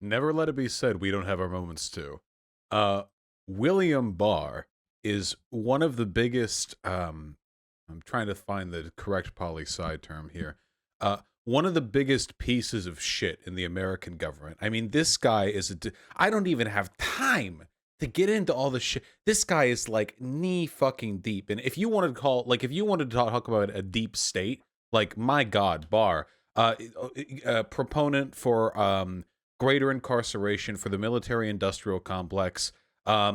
Never let it be said we don't have our moments too. Uh, William Barr is one of the biggest. I'm trying to find the correct poli-sci term here. One of the biggest pieces of shit in the American government. I mean, this guy is I don't even have time to get into all the shit. This guy is like knee fucking deep. And if you wanted to if you wanted to talk about a deep state, like my God, Barr, proponent for greater incarceration for the military-industrial complex.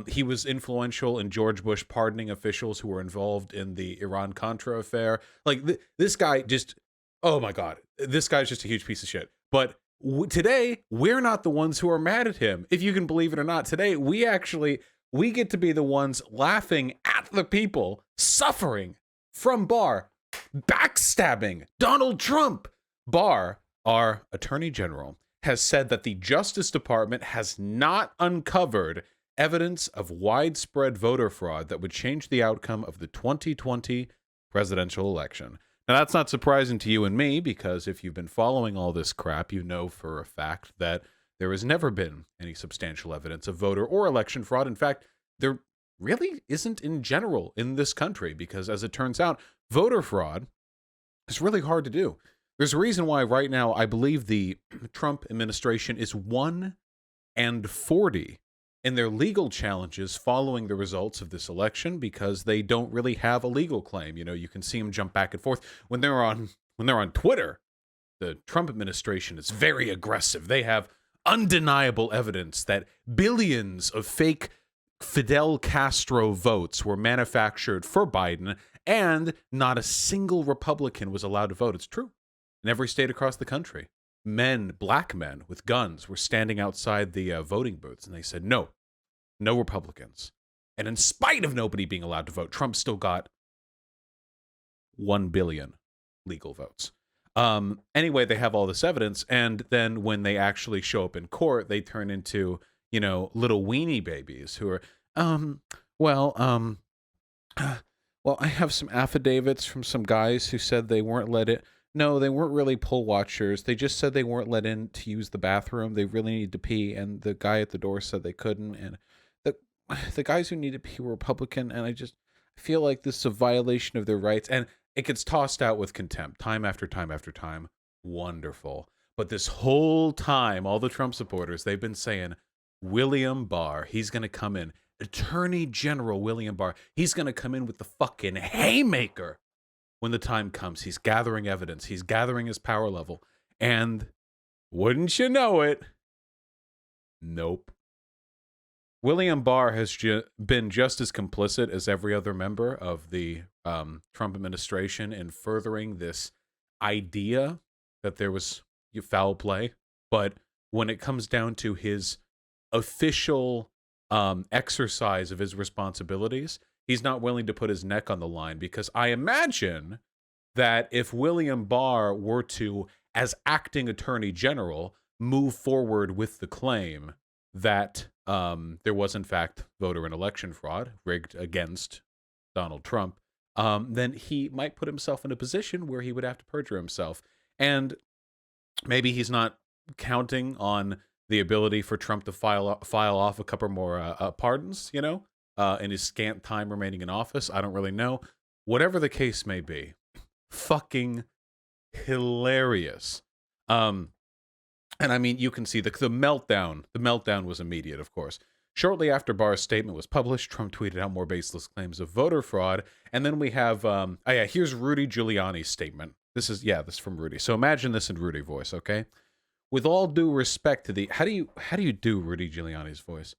He was influential in George Bush pardoning officials who were involved in the Iran-Contra affair. Like, this guy just, oh my God, this guy's just a huge piece of shit. But today, we're not the ones who are mad at him. If you can believe it or not, today, we get to be the ones laughing at the people suffering from Barr backstabbing Donald Trump. Barr, our Attorney General, has said that the Justice Department has not uncovered evidence of widespread voter fraud that would change the outcome of the 2020 presidential election. Now, that's not surprising to you and me, because if you've been following all this crap, you know for a fact that there has never been any substantial evidence of voter or election fraud. In fact, there really isn't in general in this country, because as it turns out, voter fraud is really hard to do. There's a reason why right now I believe the Trump administration is 1-40 in their legal challenges following the results of this election, because they don't really have a legal claim. You know, you can see them jump back and forth when they're on Twitter. The Trump administration is very aggressive. They have undeniable evidence that billions of fake Fidel Castro votes were manufactured for Biden, and not a single Republican was allowed to vote. It's true. In every state across the country, black men with guns were standing outside the voting booths, and they said, no Republicans. And in spite of nobody being allowed to vote, Trump still got 1 billion legal votes. Anyway, they have all this evidence, and then when they actually show up in court, they turn into, little weenie babies who are, well, I have some affidavits from some guys who said they weren't let in. No, they weren't really poll watchers. They just said they weren't let in to use the bathroom. They really needed to pee, and the guy at the door said they couldn't. And the guys who needed to pee were Republican, and I feel like this is a violation of their rights. And it gets tossed out with contempt, time after time after time. Wonderful. But this whole time, all the Trump supporters, they've been saying, William Barr, he's going to come in. Attorney General William Barr, he's going to come in with the fucking haymaker. When the time comes, he's gathering evidence. He's gathering his power level. And wouldn't you know it? Nope. William Barr has been just as complicit as every other member of the Trump administration in furthering this idea that there was foul play. But when it comes down to his official exercise of his responsibilities, he's not willing to put his neck on the line, because I imagine that if William Barr were to, as acting attorney general, move forward with the claim that there was, in fact, voter and election fraud rigged against Donald Trump, then he might put himself in a position where he would have to perjure himself. And maybe he's not counting on the ability for Trump to file off a couple more pardons, in his scant time remaining in office. I don't really know. Whatever the case may be, fucking hilarious. And I mean, you can see the meltdown. The meltdown was immediate, of course. Shortly after Barr's statement was published, Trump tweeted out more baseless claims of voter fraud. And then we have, here's Rudy Giuliani's statement. This is from Rudy. So imagine this in Rudy voice, okay? With all due respect to the, how do you do Rudy Giuliani's voice?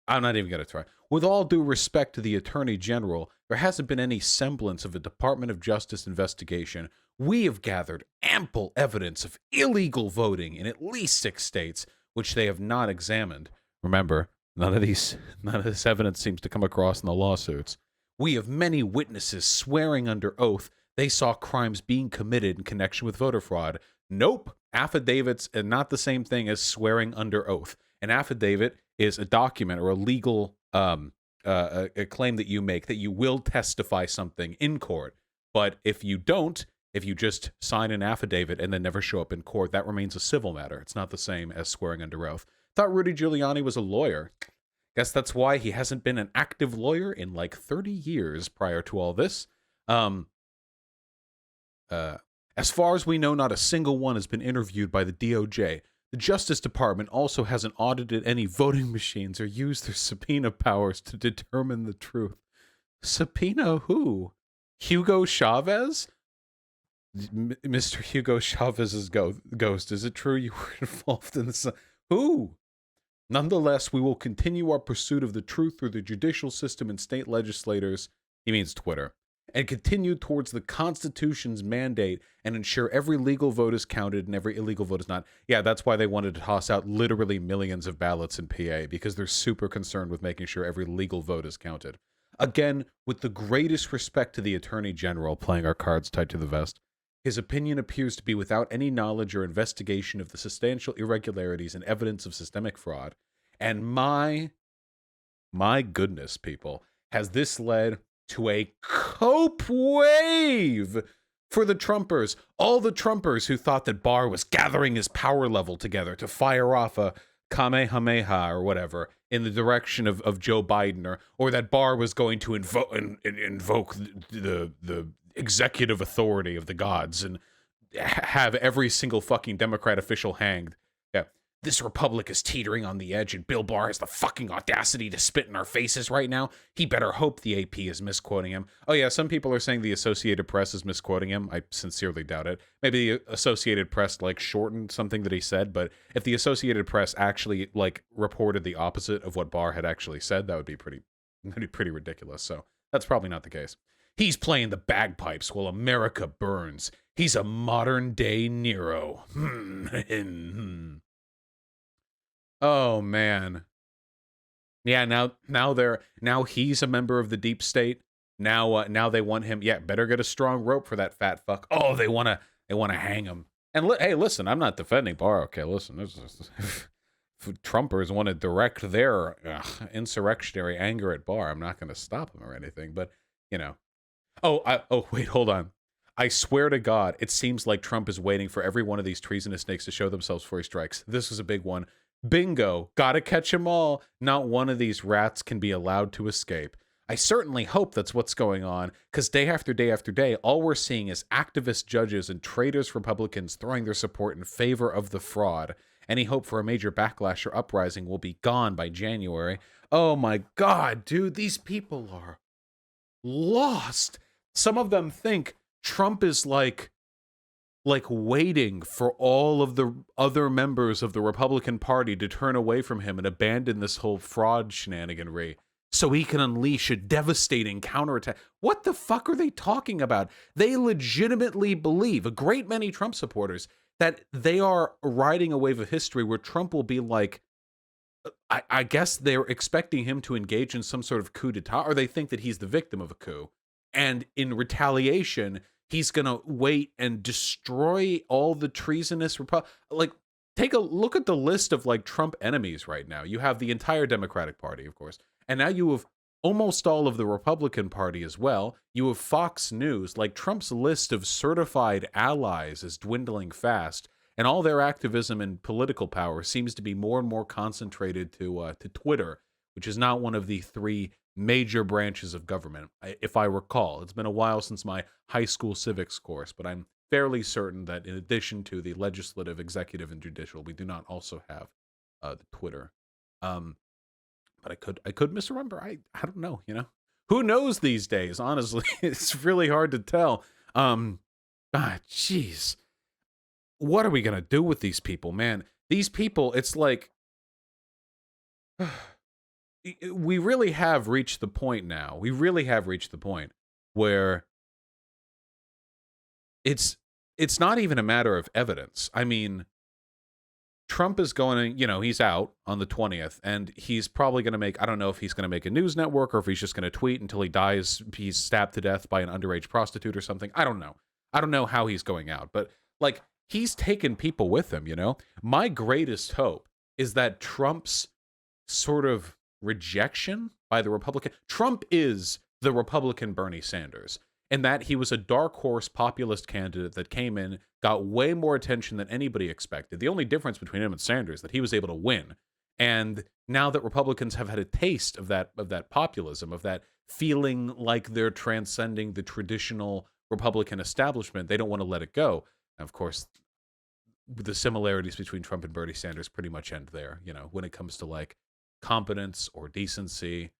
I'm not even going to try. With all due respect to the Attorney General, there hasn't been any semblance of a Department of Justice investigation. We have gathered ample evidence of illegal voting in at least 6 states, which they have not examined. Remember, none of this evidence seems to come across in the lawsuits. We have many witnesses swearing under oath they saw crimes being committed in connection with voter fraud. Nope. Affidavits are not the same thing as swearing under oath. An affidavit is a document or a legal a claim that you make that you will testify something in court. But if you don't, if you just sign an affidavit and then never show up in court, that remains a civil matter. It's not the same as swearing under oath. Thought Rudy Giuliani was a lawyer. Guess that's why he hasn't been an active lawyer in like 30 years prior to all this. As far as we know, not a single one has been interviewed by the DOJ. The Justice Department also hasn't audited any voting machines or used their subpoena powers to determine the truth. Subpoena who? Hugo Chavez? Mr. Hugo Chavez's ghost. Is it true you were involved in this? Who? Nonetheless, we will continue our pursuit of the truth through the judicial system and state legislators, he means Twitter, and continue towards the Constitution's mandate and ensure every legal vote is counted and every illegal vote is not. Yeah, that's why they wanted to toss out literally millions of ballots in PA, because they're super concerned with making sure every legal vote is counted. Again, with the greatest respect to the Attorney General, playing our cards tight to the vest, his opinion appears to be without any knowledge or investigation of the substantial irregularities and evidence of systemic fraud. And my goodness, people, has this led to a cope wave for the Trumpers. All the Trumpers who thought that Barr was gathering his power level together to fire off a Kamehameha or whatever in the direction of Joe Biden, or that Barr was going to invoke the executive authority of the gods and have every single fucking Democrat official hanged. Yeah. This republic is teetering on the edge, and Bill Barr has the fucking audacity to spit in our faces right now. He better hope the AP is misquoting him. Oh yeah, some people are saying the Associated Press is misquoting him. I sincerely doubt it. Maybe the Associated Press like shortened something that he said, but if the Associated Press actually like reported the opposite of what Barr had actually said, that would be pretty ridiculous. So that's probably not the case. He's playing the bagpipes while America burns. He's a modern-day Nero. Oh, man. Yeah, now he's a member of the deep state. Now they want him. Yeah, better get a strong rope for that fat fuck. Oh, they want to hang him. And hey, listen, I'm not defending Barr. Okay, listen, if Trumpers want to direct their insurrectionary anger at Barr, I'm not going to stop them or anything. But you know. Wait, hold on. I swear to God, it seems like Trump is waiting for every one of these treasonous snakes to show themselves before he strikes. This is a big one. Bingo. Gotta catch them all. Not one of these rats can be allowed to escape. I certainly hope that's what's going on, because day after day after day, all we're seeing is activist judges and traitors Republicans throwing their support in favor of the fraud. Any hope for a major backlash or uprising will be gone by January. Oh my God, dude, these people are lost. Some of them think Trump is like waiting for all of the other members of the Republican Party to turn away from him and abandon this whole fraud shenaniganry so he can unleash a devastating counterattack. What the fuck are they talking about? They legitimately believe, a great many Trump supporters, that they are riding a wave of history where Trump will be like, I guess they're expecting him to engage in some sort of coup d'etat, or they think that he's the victim of a coup. And in retaliation, he's going to wait and destroy all the treasonous take a look at the list of like Trump enemies right now. You have the entire Democratic Party, of course. And now you have almost all of the Republican Party as well. You have Fox News. Like, Trump's list of certified allies is dwindling fast. And all their activism and political power seems to be more and more concentrated to Twitter, which is not one of the three major branches of government, if I recall. It's been a while since my high school civics course, but I'm fairly certain that in addition to the legislative, executive, and judicial, we do not also have the Twitter. But I could misremember. I don't know, you know? Who knows these days, honestly? It's really hard to tell. Jeez. What are we going to do with these people, man? These people, it's like... we really have reached the point now. We really have reached the point where it's not even a matter of evidence. I mean, Trump is going to, you know, he's out on the 20th, and he's probably going to make, I don't know if he's going to make a news network or if he's just going to tweet until he dies, he's stabbed to death by an underage prostitute or something. I don't know. I don't know how he's going out, but like, he's taken people with him, you know? My greatest hope is that Trump's sort of rejection by the Republican... Trump is the Republican Bernie Sanders, in that he was a dark horse populist candidate that came in, got way more attention than anybody expected. The only difference between him and Sanders is that he was able to win. And now that Republicans have had a taste of that populism, of that feeling like they're transcending the traditional Republican establishment, they don't want to let it go. And of course, the similarities between Trump and Bernie Sanders pretty much end there, when it comes to like competence or decency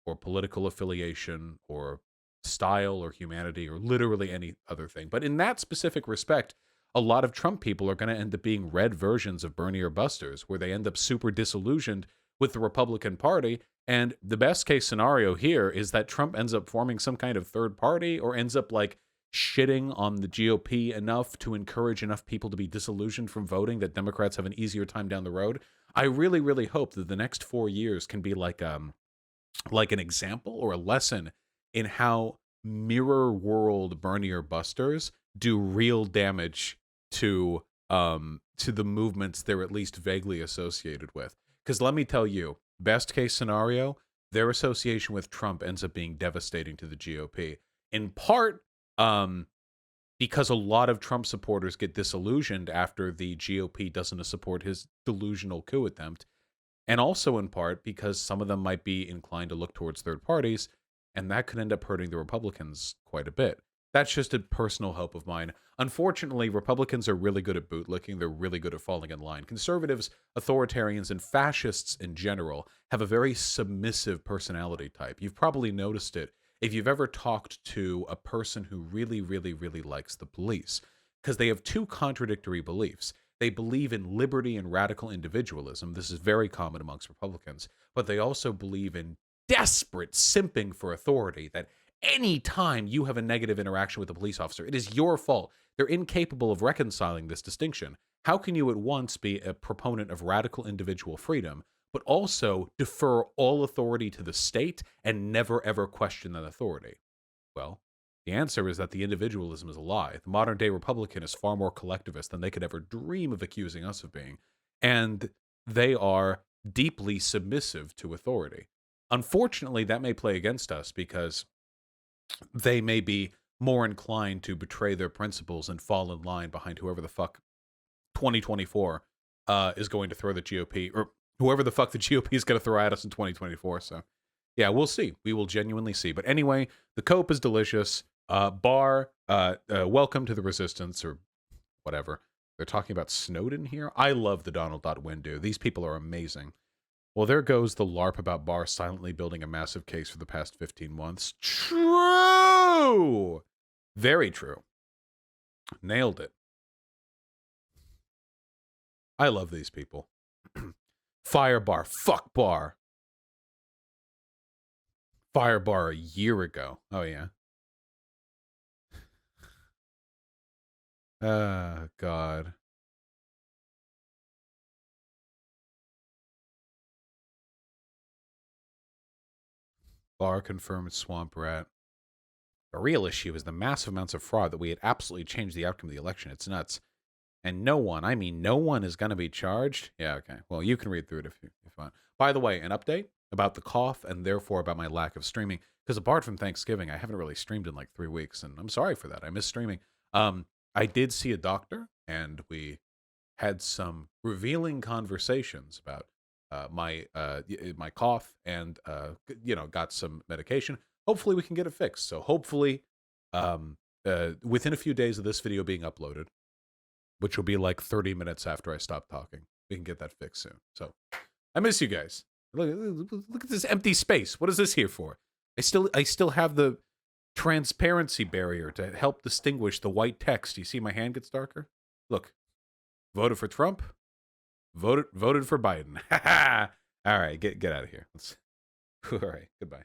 or political affiliation or style or humanity or literally any other thing. But in that specific respect, a lot of Trump people are going to end up being red versions of Bernie or Busters, where they end up super disillusioned with the Republican Party. And the best case scenario here is that Trump ends up forming some kind of third party or ends up like shitting on the GOP enough to encourage enough people to be disillusioned from voting that Democrats have an easier time down the road. I really, really hope that the next 4 years can be like an example or a lesson in how mirror world Bernie or Busters do real damage to the movements they're at least vaguely associated with. Because let me tell you, best case scenario, their association with Trump ends up being devastating to the GOP. In part, because a lot of Trump supporters get disillusioned after the GOP doesn't support his delusional coup attempt. And also in part because some of them might be inclined to look towards third parties, and that could end up hurting the Republicans quite a bit. That's just a personal hope of mine. Unfortunately, Republicans are really good at bootlicking. They're really good at falling in line. Conservatives, authoritarians, and fascists in general have a very submissive personality type. You've probably noticed it if you've ever talked to a person who really, really, really likes the police, because they have two contradictory beliefs. They believe in liberty and radical individualism. This is very common amongst Republicans. But they also believe in desperate simping for authority, that any time you have a negative interaction with a police officer, it is your fault. They're incapable of reconciling this distinction. How can you at once be a proponent of radical individual freedom, but also defer all authority to the state and never ever question that authority? Well, the answer is that the individualism is a lie. The modern day Republican is far more collectivist than they could ever dream of accusing us of being. And they are deeply submissive to authority. Unfortunately, that may play against us because they may be more inclined to betray their principles and fall in line behind whoever the fuck 2024 is going to throw the GOP, or whoever the fuck the GOP is going to throw at us in 2024. So, yeah, we'll see. We will genuinely see. But anyway, the cope is delicious. Barr, welcome to the resistance, or whatever. They're talking about Snowden here. I love the Donald.Windu. These people are amazing. Well, there goes the LARP about Barr silently building a massive case for the past 15 months. True! Very true. Nailed it. I love these people. Fire Barr. Fuck Barr. Fire Barr a year ago. Oh, yeah. God. Barr confirmed swamp rat. The real issue is the massive amounts of fraud that we had absolutely changed the outcome of the election. It's nuts. And no one, I mean, no one is going to be charged. Yeah, okay. Well, you can read through it if you want. By the way, an update about the cough and therefore about my lack of streaming. Because apart from Thanksgiving, I haven't really streamed in like 3 weeks. And I'm sorry for that. I miss streaming. I did see a doctor and we had some revealing conversations about my cough and, got some medication. Hopefully we can get it fixed. So hopefully within a few days of this video being uploaded, which will be like 30 minutes after I stop talking, we can get that fixed soon. So I miss you guys. Look at this empty space. What is this here for? I still have the transparency barrier to help distinguish the white text. You see my hand gets darker? Look. Voted for Trump. Voted for Biden. All right, get out of here. All right, goodbye.